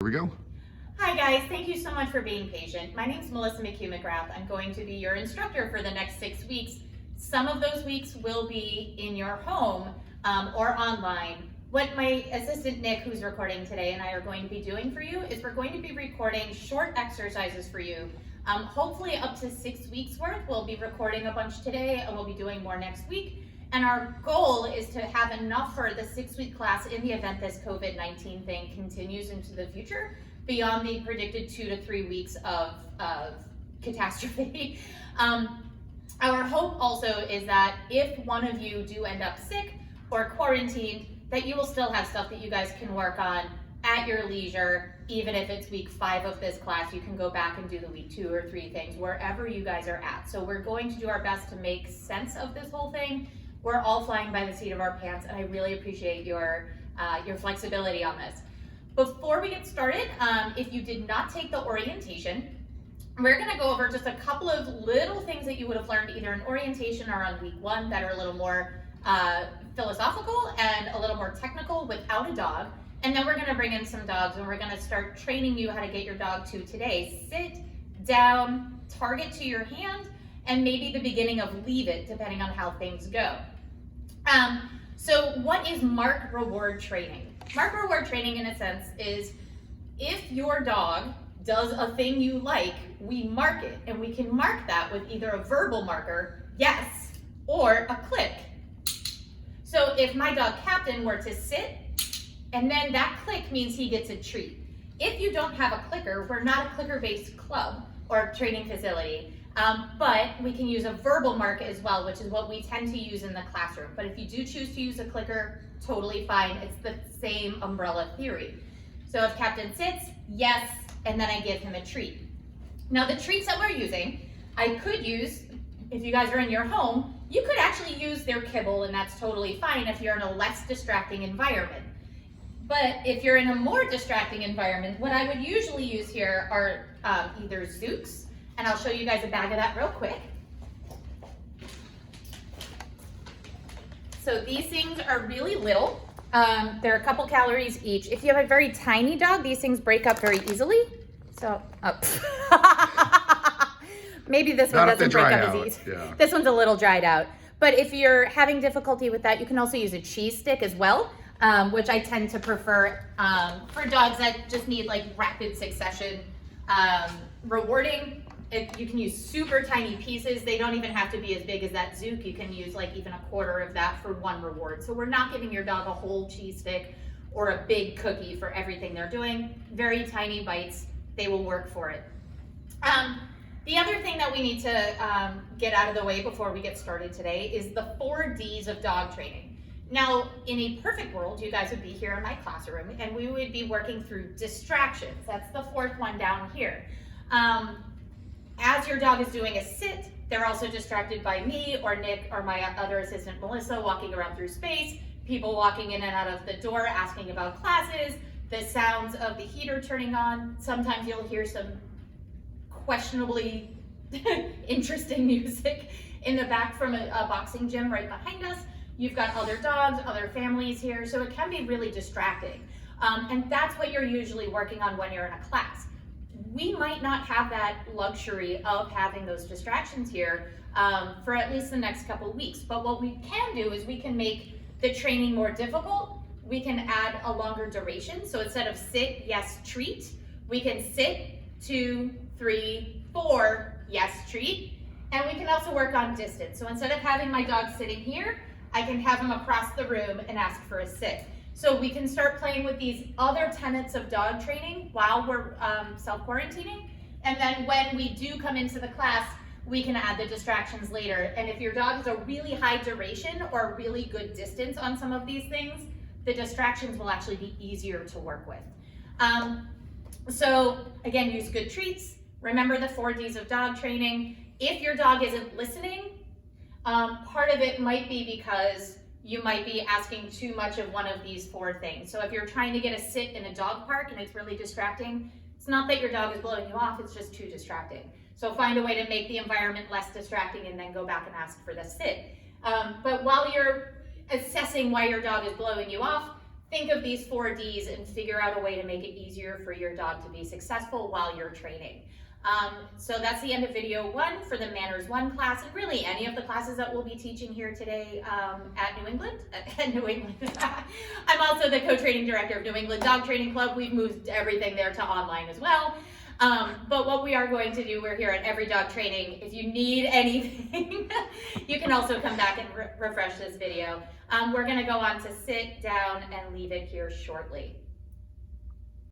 we go. Hi guys, thank you so much for being patient. My name is Melissa McCue-McGrath. I'm going to be your instructor for the next 6 weeks. Some of those weeks will be in your home or online. What my assistant Nick, who's recording today, and I are going to be doing for you is we're going to be recording short exercises for you. Hopefully up to 6 weeks worth. We'll be recording a bunch today and we'll be doing more next week. And our goal is to have enough for the 6-week class in the event this COVID-19 thing continues into the future, beyond the predicted 2 to 3 weeks of catastrophe. Our hope also is that if one of you do end up sick or quarantined, that you will still have stuff that you guys can work on at your leisure. Even if it's week 5 of this class, you can go back and do the week 2 or 3 things wherever you guys are at. So we're going to do our best to make sense of this whole thing. We're all flying by the seat of our pants, and I really appreciate your flexibility on this. Before we get started, if you did not take the orientation, we're gonna go over just a couple of little things that you would have learned either in orientation or on week 1 that are a little more philosophical and a little more technical without a dog. And then we're gonna bring in some dogs and we're gonna start training you how to get your dog to today. Sit down, target to your hand, and maybe the beginning of leave it, depending on how things go. So what is mark reward training? Mark reward training, in a sense, is if your dog does a thing you like, we mark it, and we can mark that with either a verbal marker, yes, or a click. So if my dog Captain were to sit, and then that click means he gets a treat. If you don't have a clicker, we're not a clicker-based club or training facility, but we can use a verbal mark as well, which is what we tend to use in the classroom. But if you do choose to use a clicker, totally fine. It's the same umbrella theory. So if Captain sits, yes, and then I give him a treat. Now the treats that we're using, I could use, if you guys are in your home, you could actually use their kibble, and that's totally fine if you're in a less distracting environment. But if you're in a more distracting environment, what I would usually use here are either Zooks, and I'll show you guys a bag of that real quick. So these things are really little. They're a couple calories each. If you have a very tiny dog, these things break up very easily. So, maybe this one doesn't break up as easy. Yeah. This one's a little dried out. But if you're having difficulty with that, you can also use a cheese stick as well, which I tend to prefer for dogs that just need like rapid succession rewarding. You can use super tiny pieces. They don't even have to be as big as that Zook. You can use like even a quarter of that for one reward. So we're not giving your dog a whole cheese stick or a big cookie for everything they're doing. Very tiny bites, they will work for it. The other thing that we need to get out of the way before we get started today is the 4 Ds of dog training. Now, in a perfect world, you guys would be here in my classroom and we would be working through distractions. That's the 4th one down here. As your dog is doing a sit, they're also distracted by me or Nick or my other assistant Melissa walking around through space, people walking in and out of the door asking about classes, the sounds of the heater turning on. Sometimes you'll hear some questionably interesting music in the back from a boxing gym right behind us. You've got other dogs, other families here, so it can be really distracting. And that's what you're usually working on when you're in a class. We might not have that luxury of having those distractions here for at least the next couple of weeks. But what we can do is we can make the training more difficult. We can add a longer duration. So instead of sit, yes, treat, we can sit, 2, 3, 4, yes, treat. And we can also work on distance. So instead of having my dog sitting here, I can have him across the room and ask for a sit. So we can start playing with these other tenets of dog training while we're self-quarantining. And then when we do come into the class, we can add the distractions later. And if your dog has a really high duration or really good distance on some of these things, the distractions will actually be easier to work with. So again, use good treats. Remember the 4 Ds of dog training. If your dog isn't listening, part of it might be because you might be asking too much of one of these 4 things. So if you're trying to get a sit in a dog park and it's really distracting, it's not that your dog is blowing you off, it's just too distracting. So find a way to make the environment less distracting and then go back and ask for the sit. But while you're assessing why your dog is blowing you off, think of these 4 Ds and figure out a way to make it easier for your dog to be successful while you're training. So that's the end of video 1 for the Manners 1 class, and really any of the classes that we'll be teaching here today at New England. I'm also the co-training director of New England Dog Training Club. We've moved everything there to online as well. But what we are going to do, we're here at Every Dog Training. If you need anything, you can also come back and refresh this video. We're going to go on to sit down and leave it here shortly.